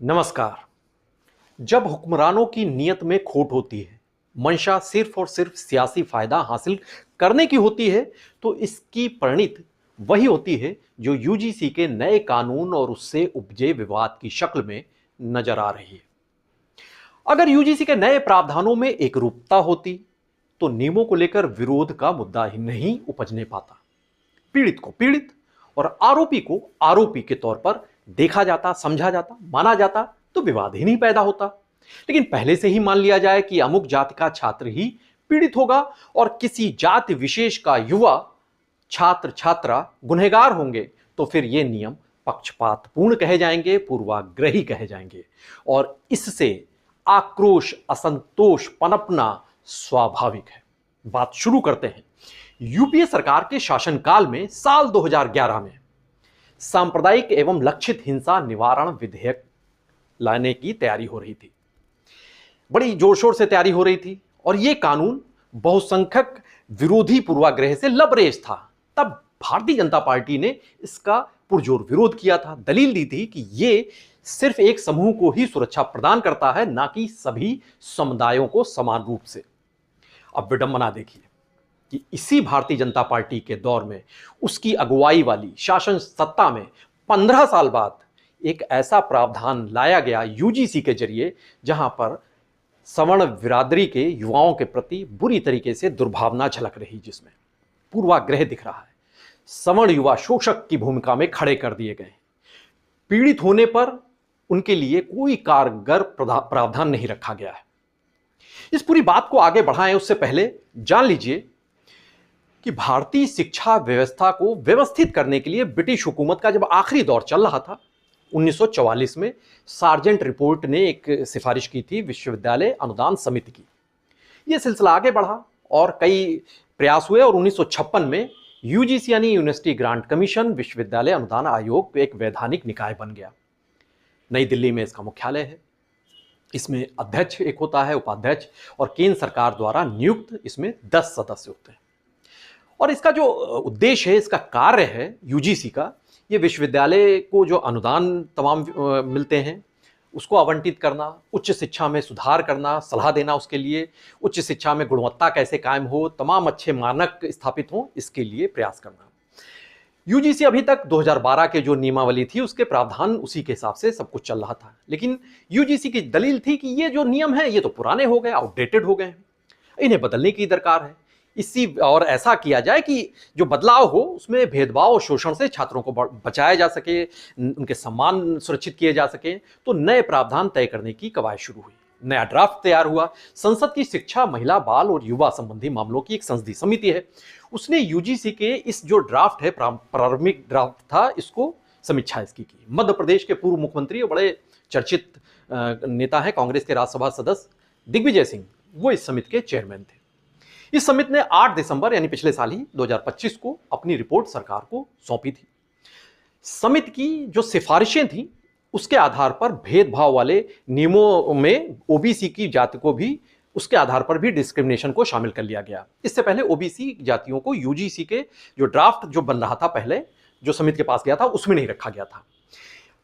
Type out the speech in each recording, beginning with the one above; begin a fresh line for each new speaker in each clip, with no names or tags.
नमस्कार। जब हुक्मरानों की नीयत में खोट होती है, मंशा सिर्फ और सिर्फ सियासी फायदा हासिल करने की होती है, तो इसकी परिणति वही होती है जो यूजीसी के नए कानून और उससे उपजे विवाद की शक्ल में नजर आ रही है। अगर यूजीसी के नए प्रावधानों में एकरूपता होती, तो नियमों को लेकर विरोध का मुद्दा ही नहीं उपजने पाता। पीड़ित को पीड़ित और आरोपी को आरोपी के तौर पर देखा जाता, समझा जाता, माना जाता, तो विवाद ही नहीं पैदा होता। लेकिन पहले से ही मान लिया जाए कि अमुक जाति का छात्र ही पीड़ित होगा और किसी जाति विशेष का युवा छात्र छात्रा गुनहगार होंगे, तो फिर ये नियम पक्षपातपूर्ण कहे जाएंगे, पूर्वाग्रही कहे जाएंगे और इससे आक्रोश, असंतोष पनपना स्वाभाविक है। बात शुरू करते हैं। यूपीए सरकार के शासनकाल में साल 2011 में सांप्रदायिक एवं लक्षित हिंसा निवारण विधेयक लाने की तैयारी हो रही थी। बड़ी जोर शोर से तैयारी हो रही थी और यह कानून बहुसंख्यक विरोधी पूर्वाग्रह से लबरेज था। तब भारतीय जनता पार्टी ने इसका पुरजोर विरोध किया था, दलील दी थी कि यह सिर्फ एक समूह को ही सुरक्षा प्रदान करता है, ना कि सभी समुदायों को समान रूप से। अब विडंबना देखिए कि इसी भारतीय जनता पार्टी के दौर में उसकी अगुवाई वाली शासन सत्ता में 15 साल बाद एक ऐसा प्रावधान लाया गया यूजीसी के जरिए, जहां पर सवर्ण बिरादरी के युवाओं के प्रति बुरी तरीके से दुर्भावना झलक रही, जिसमें पूर्वाग्रह दिख रहा है। सवर्ण युवा शोषक की भूमिका में खड़े कर दिए गए। पीड़ित होने पर उनके लिए कोई कारगर प्रावधान नहीं रखा गया है। इस पूरी बात को आगे बढ़ाएं उससे पहले जान लीजिए कि भारतीय शिक्षा व्यवस्था को व्यवस्थित करने के लिए ब्रिटिश हुकूमत का जब आखिरी दौर चल रहा था, 1944 में सार्जेंट रिपोर्ट ने एक सिफारिश की थी विश्वविद्यालय अनुदान समिति की। यह सिलसिला आगे बढ़ा और कई प्रयास हुए और 1956 में यूजीसी यानी यूनिवर्सिटी ग्रांट कमीशन विश्वविद्यालय अनुदान आयोग एक वैधानिक निकाय बन गया। नई दिल्ली में इसका मुख्यालय है। इसमें अध्यक्ष एक होता है, उपाध्यक्ष, और केंद्र सरकार द्वारा नियुक्त इसमें 10 सदस्य होते हैं। और इसका जो उद्देश्य है, इसका कार्य है यूजीसी का, ये विश्वविद्यालय को जो अनुदान तमाम मिलते हैं उसको आवंटित करना, उच्च शिक्षा में सुधार करना, सलाह देना उसके लिए, उच्च शिक्षा में गुणवत्ता कैसे कायम हो, तमाम अच्छे मानक स्थापित हों, इसके लिए प्रयास करना। यूजीसी अभी तक 2012 के जो नियमावली थी उसके प्रावधान उसी के हिसाब से सब कुछ चल रहा था। लेकिन यूजीसी की दलील थी कि ये जो नियम है ये तो पुराने हो गए, आउटडेटेड हो गए हैं, इन्हें बदलने की दरकार है। इसी और ऐसा किया जाए कि जो बदलाव हो उसमें भेदभाव और शोषण से छात्रों को बचाया जा सके, उनके सम्मान सुरक्षित किए जा सके। तो नए प्रावधान तय करने की कवायद शुरू हुई। नया ड्राफ्ट तैयार हुआ। संसद की शिक्षा, महिला, बाल और युवा संबंधी मामलों की एक संसदीय समिति है, उसने यूजीसी के इस जो ड्राफ्ट है, प्रारंभिक ड्राफ्ट था, इसको समीक्षा इसकी की। मध्य प्रदेश के पूर्व मुख्यमंत्री और बड़े चर्चित नेता हैं, कांग्रेस के राज्यसभा सदस्य दिग्विजय सिंह, वो इस समिति के चेयरमैन थे। इस समिति ने 8 दिसंबर यानी पिछले साल ही 2025 को अपनी रिपोर्ट सरकार को सौंपी थी। समिति की जो सिफारिशें थी उसके आधार पर भेदभाव वाले नियमों में ओबीसी की जाति को भी उसके आधार पर भी डिस्क्रिमिनेशन को शामिल कर लिया गया। इससे पहले ओबीसी जातियों को यूजीसी के जो ड्राफ्ट जो बन रहा था, पहले जो समिति के पास गया था, उसमें नहीं रखा गया था।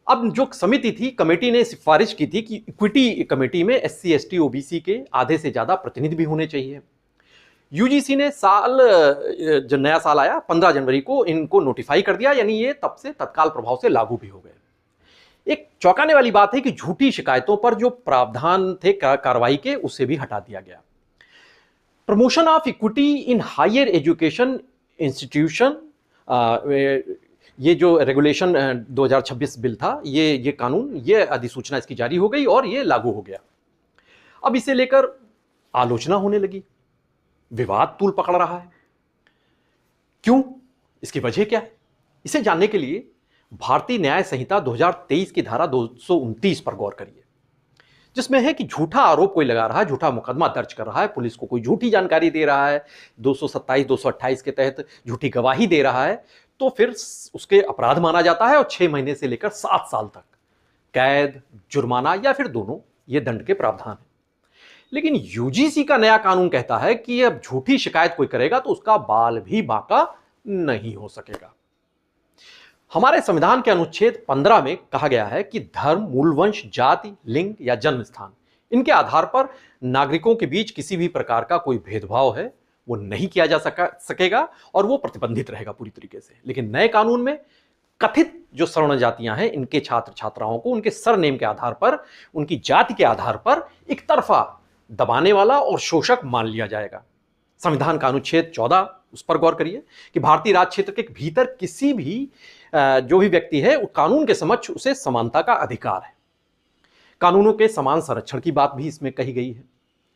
अब जो समिति थी, कमेटी ने सिफारिश की थी कि इक्विटी कमेटी में एससी, एसटी, ओबीसी के आधे से ज्यादा प्रतिनिधि भी होने चाहिए। यूजीसी ने जो नया साल आया 15 जनवरी को इनको नोटिफाई कर दिया, यानी ये तब से तत्काल प्रभाव से लागू भी हो गए। एक चौंकाने वाली बात है कि झूठी शिकायतों पर जो प्रावधान थे कार्रवाई के, उसे भी हटा दिया गया। Promotion of equity in higher education institution, ये जो रेगुलेशन 2026 बिल था, ये कानून, ये अधिसूचना इसकी जारी हो गई और ये लागू हो गया। अब इसे लेकर आलोचना होने लगी, विवाद तूल पकड़ रहा है। क्यों? इसकी वजह क्या है? इसे जानने के लिए भारतीय न्याय संहिता 2023 की धारा 229 पर गौर करिए, जिसमें है कि झूठा आरोप कोई लगा रहा है, झूठा मुकदमा दर्ज कर रहा है, पुलिस को कोई झूठी जानकारी दे रहा है, 227, 228 के तहत झूठी गवाही दे रहा है, तो फिर उसके अपराध माना जाता है और 6 महीने से लेकर 7 साल तक कैद, जुर्माना या फिर दोनों, ये दंड के प्रावधान है। लेकिन यूजीसी का नया कानून कहता है कि अब झूठी शिकायत कोई करेगा तो उसका बाल भी बांका नहीं हो सकेगा। हमारे संविधान के अनुच्छेद 15 में कहा गया है कि धर्म, मूलवंश, जाति, लिंग या जन्म स्थान, इनके आधार पर नागरिकों के बीच किसी भी प्रकार का कोई भेदभाव है वो नहीं किया जा सकेगा और वो प्रतिबंधित रहेगा पूरी तरीके से। लेकिन नए कानून में कथित जो सवर्ण जातियां हैं, इनके छात्र छात्राओं को उनके सरनेम के आधार पर, उनकी जाति के आधार पर एक तरफा दबाने वाला और शोषक मान लिया जाएगा। संविधान का अनुच्छेद 14, उस पर गौर करिए कि भारतीय राज क्षेत्र के भीतर किसी भी जो भी व्यक्ति है कानून के समक्ष उसे समानता का अधिकार है। कानूनों के समान संरक्षण की बात भी इसमें कही गई है।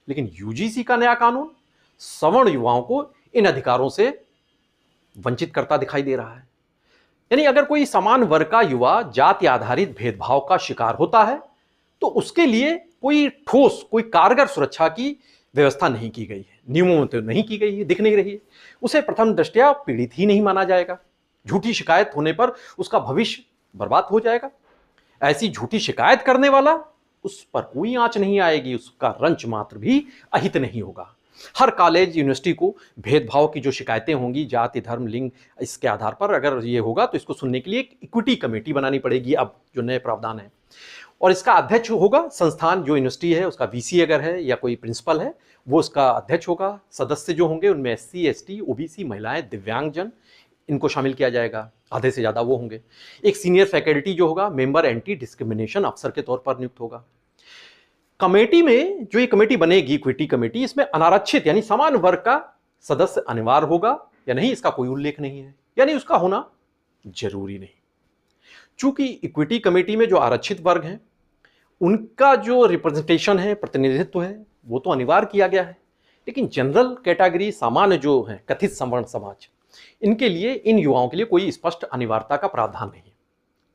लेकिन यूजीसी का नया कानून सवर्ण युवाओं को इन अधिकारों से वंचित करता दिखाई दे रहा है। यानी अगर कोई समान वर्ग का युवा जाति आधारित भेदभाव का शिकार होता है तो उसके लिए कोई ठोस, कोई कारगर सुरक्षा की व्यवस्था नहीं की गई है, नियमों में तो नहीं की गई है, दिख नहीं रही है। उसे प्रथम दृष्टया पीड़ित ही नहीं माना जाएगा। झूठी शिकायत होने पर उसका भविष्य बर्बाद हो जाएगा। ऐसी झूठी शिकायत करने वाला, उस पर कोई आंच नहीं आएगी, उसका रंच मात्र भी अहित नहीं होगा। हर कॉलेज, यूनिवर्सिटी को भेदभाव की जो शिकायतें होंगी जाति, धर्म, लिंग, इसके आधार पर अगर ये होगा तो इसको सुनने के लिए एक इक्विटी कमेटी बनानी पड़ेगी, अब जो नए प्रावधान है। और इसका अध्यक्ष होगा संस्थान, जो यूनिवर्सिटी है उसका वीसी अगर है या कोई प्रिंसिपल है वो उसका अध्यक्ष होगा। सदस्य जो होंगे उनमें एससी, एसटी, ओबीसी, महिलाएं, दिव्यांगजन, इनको शामिल किया जाएगा, आधे से ज़्यादा वो होंगे। एक सीनियर फैकल्टी जो होगा मेंबर एंटी डिस्क्रिमिनेशन अफसर के तौर पर नियुक्त होगा। कमेटी में जो ये कमेटी बनेगी, इक्विटी कमेटी, इसमें अनारक्षित यानी समान वर्ग का सदस्य अनिवार्य होगा या नहीं, इसका कोई उल्लेख नहीं है, यानी उसका होना जरूरी नहीं। चूंकि इक्विटी कमेटी में जो आरक्षित वर्ग हैं उनका जो रिप्रेजेंटेशन है, प्रतिनिधित्व है, वो तो अनिवार्य किया गया है। लेकिन जनरल कैटेगरी, सामान्य जो है कथित सवर्ण समाज, इनके लिए, इन युवाओं के लिए कोई स्पष्ट अनिवार्यता का प्रावधान नहीं है।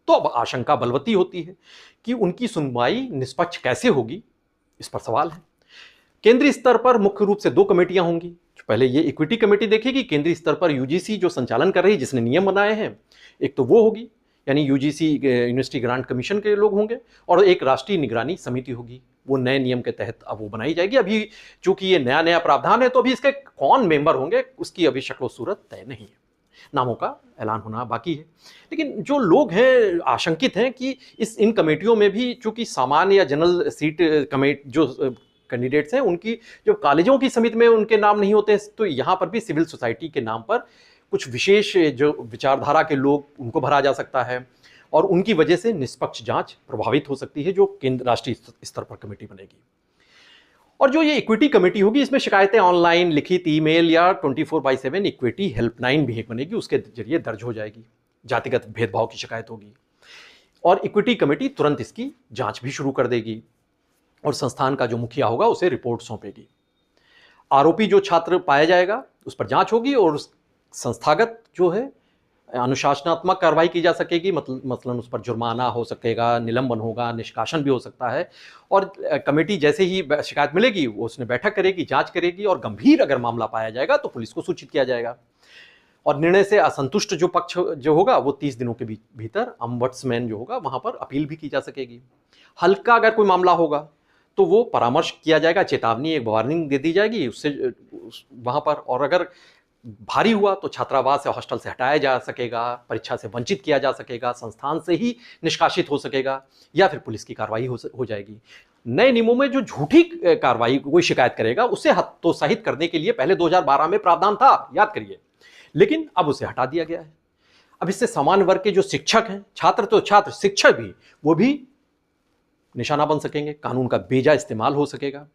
तो अब आशंका बलवती होती है कि उनकी सुनवाई निष्पक्ष कैसे होगी, इस पर सवाल है। केंद्रीय स्तर पर मुख्य रूप से 2 कमेटियां होंगी। पहले ये इक्विटी कमेटी देखेगी केंद्रीय स्तर पर यूजीसी जो संचालन कर रही है, जिसने नियम बनाए हैं, एक तो वो होगी, यानी यूजीसी यूनिवर्सिटी ग्रांट कमीशन के लोग होंगे, और एक राष्ट्रीय निगरानी समिति होगी, वो नए नियम के तहत अब वो बनाई जाएगी। अभी चूंकि ये नया नया प्रावधान है तो अभी इसके कौन मेंबर होंगे उसकी अभी शक्ल सूरत तय नहीं है, नामों का ऐलान होना बाकी है। लेकिन जो लोग हैं आशंकित हैं कि इन कमेटियों में भी चूंकि सामान्य या जनरल सीट जो कैंडिडेट्स हैं उनकी जो कॉलेजों की समिति में उनके नाम नहीं होते, तो यहाँ पर भी सिविल सोसाइटी के नाम पर कुछ विशेष जो विचारधारा के लोग, उनको भरा जा सकता है और उनकी वजह से निष्पक्ष जांच प्रभावित हो सकती है जो केंद्र राष्ट्रीय स्तर पर कमेटी बनेगी। और जो ये इक्विटी कमेटी होगी इसमें शिकायतें ऑनलाइन, लिखित, ईमेल या 24/7 इक्विटी हेल्पलाइन भी एक बनेगी, उसके जरिए दर्ज हो जाएगी। जातिगत भेदभाव की शिकायत होगी और इक्विटी कमेटी तुरंत इसकी जांच भी शुरू कर देगी और संस्थान का जो मुखिया होगा उसे रिपोर्ट सौंपेगी। आरोपी जो छात्र पाया जाएगा उस पर जांच होगी और संस्थागत जो है अनुशासनात्मक कार्रवाई की जा सकेगी, मसलन उस पर जुर्माना हो सकेगा, निलंबन होगा, निष्कासन भी हो सकता है। और कमेटी जैसे ही शिकायत मिलेगी वो उसने बैठक करेगी, जांच करेगी और गंभीर अगर मामला पाया जाएगा तो पुलिस को सूचित किया जाएगा। और निर्णय से असंतुष्ट जो पक्ष जो होगा वो 30 दिनों के भीतर अम्बड्समैन जो होगा वहां पर अपील भी की जा सकेगी। हल्का अगर कोई मामला होगा तो वो परामर्श किया जाएगा, चेतावनी, एक वार्निंग दे दी जाएगी उससे वहां पर। और अगर भारी हुआ तो छात्रावास या हॉस्टल से हटाया जा सकेगा, परीक्षा से वंचित किया जा सकेगा, संस्थान से ही निष्कासित हो सकेगा या फिर पुलिस की कार्रवाई हो जाएगी। नए नियमों में जो झूठी कार्रवाई कोई शिकायत करेगा उसे हतोत्साहित करने के लिए पहले 2012 में प्रावधान था, याद करिए, लेकिन अब उसे हटा दिया गया है। अब इससे समान वर्ग के जो शिक्षक हैं, छात्र तो छात्र, शिक्षक भी, वो भी निशाना बन सकेंगे, कानून का बेजा इस्तेमाल हो सकेगा।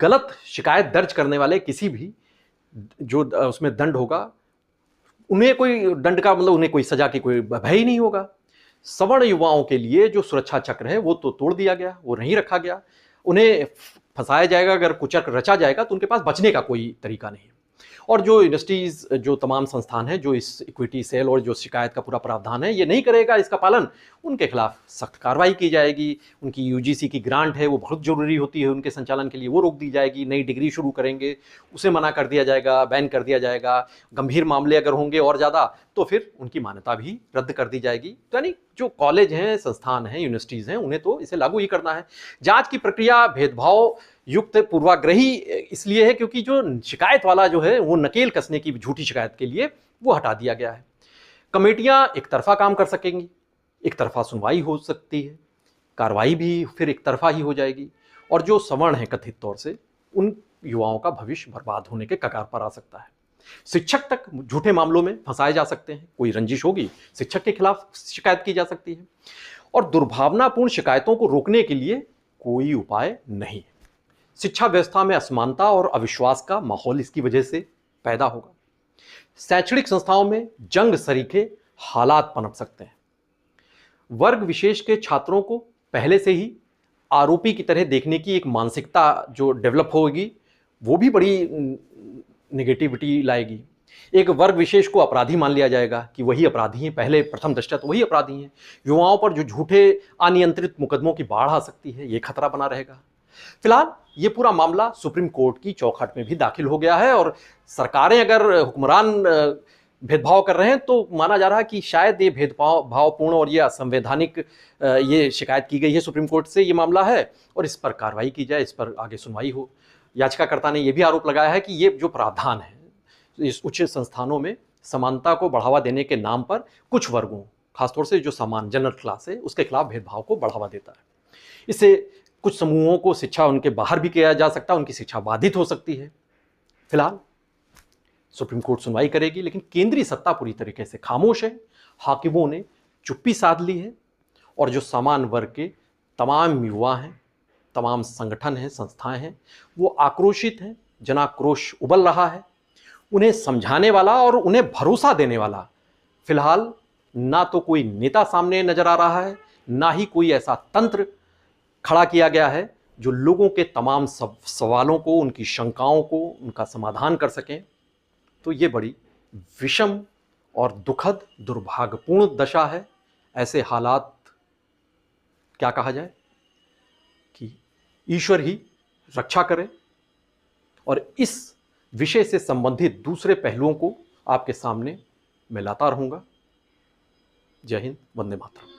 गलत शिकायत दर्ज करने वाले किसी भी जो उसमें दंड होगा, उन्हें कोई दंड का मतलब उन्हें कोई सजा की कोई भय ही नहीं होगा। सवर्ण युवाओं के लिए जो सुरक्षा चक्र है वो तो तोड़ दिया गया, वो नहीं रखा गया। उन्हें फंसाया जाएगा, अगर कुचक्र रचा जाएगा तो उनके पास बचने का कोई तरीका नहीं है। और जो यूनिवर्सिटीज, जो तमाम संस्थान हैं जो इस इक्विटी सेल और जो शिकायत का पूरा प्रावधान है ये नहीं करेगा इसका पालन, उनके खिलाफ सख्त कार्रवाई की जाएगी। उनकी यूजीसी की ग्रांट है वो बहुत जरूरी होती है उनके संचालन के लिए, वो रोक दी जाएगी। नई डिग्री शुरू करेंगे उसे मना कर दिया जाएगा, बैन कर दिया जाएगा। गंभीर मामले अगर होंगे और ज़्यादा तो फिर उनकी मान्यता भी रद्द कर दी जाएगी। तो यानी जो कॉलेज हैं, संस्थान हैं, यूनिवर्सिटीज़ हैं, उन्हें तो इसे लागू ही करना है। जाँच की प्रक्रिया भेदभाव युक्त पूर्वाग्रही इसलिए है क्योंकि जो शिकायत वाला जो है वो नकेल कसने की झूठी शिकायत के लिए वो हटा दिया गया है। कमेटियां एक तरफा काम कर सकेंगी, एक तरफा सुनवाई हो सकती है, कार्रवाई भी फिर एक तरफा ही हो जाएगी, और जो सवर्ण है कथित तौर से, उन युवाओं का भविष्य बर्बाद होने के कगार पर आ सकता है। शिक्षक तक झूठे मामलों में फंसाए जा सकते हैं, कोई रंजिश होगी शिक्षक के खिलाफ शिकायत की जा सकती है, और दुर्भावनापूर्ण शिकायतों को रोकने के लिए कोई उपाय नहीं है। शिक्षा व्यवस्था में असमानता और अविश्वास का माहौल इसकी वजह से पैदा होगा। शैक्षणिक संस्थाओं में जंग सरीखे हालात पनप सकते हैं। वर्ग विशेष के छात्रों को पहले से ही आरोपी की तरह देखने की एक मानसिकता जो डेवलप होगी, वो भी बड़ी नेगेटिविटी लाएगी। एक वर्ग विशेष को अपराधी मान लिया जाएगा कि वही अपराधी हैं, पहले प्रथम दृष्टया तो वही अपराधी हैं। युवाओं पर जो झूठे अनियंत्रित मुकदमों की बाढ़ आ सकती है, ये खतरा बना रहेगा। फिलहाल ये पूरा मामला सुप्रीम कोर्ट की चौखट में भी दाखिल हो गया है, और सरकारें अगर हुक्मरान भेदभाव कर रहे हैं तो माना जा रहा है कि शायद ये भेदभाव भावपूर्ण और ये असंवैधानिक ये शिकायत की गई है सुप्रीम कोर्ट से, ये मामला है, और इस पर कार्रवाई की जाए, इस पर आगे सुनवाई हो। याचिकाकर्ता ने यह भी आरोप लगाया है कि ये जो प्रावधान है इस उच्च संस्थानों में समानता को बढ़ावा देने के नाम पर कुछ वर्गों, खासतौर से जो सामान्य जनरल क्लास है, उसके खिलाफ भेदभाव को बढ़ावा देता है। इससे कुछ समूहों को शिक्षा उनके बाहर भी किया जा सकता है, उनकी शिक्षा बाधित हो सकती है। फिलहाल सुप्रीम कोर्ट सुनवाई करेगी, लेकिन केंद्रीय सत्ता पूरी तरीके से खामोश है। हाकिमों ने चुप्पी साध ली है, और जो सामान्य वर्ग के तमाम युवा हैं, तमाम संगठन हैं, संस्थाएं हैं, वो आक्रोशित हैं। जनाक्रोश उबल रहा है। उन्हें समझाने वाला और उन्हें भरोसा देने वाला फिलहाल ना तो कोई नेता सामने नजर आ रहा है, ना ही कोई ऐसा तंत्र खड़ा किया गया है जो लोगों के तमाम सवालों को, उनकी शंकाओं को, उनका समाधान कर सकें। तो ये बड़ी विषम और दुखद, दुर्भाग्यपूर्ण दशा है। ऐसे हालात, क्या कहा जाए कि ईश्वर ही रक्षा करे, और इस विषय से संबंधित दूसरे पहलुओं को आपके सामने मैं लाता रहूंगा। जय हिंद, वंदे मातरम।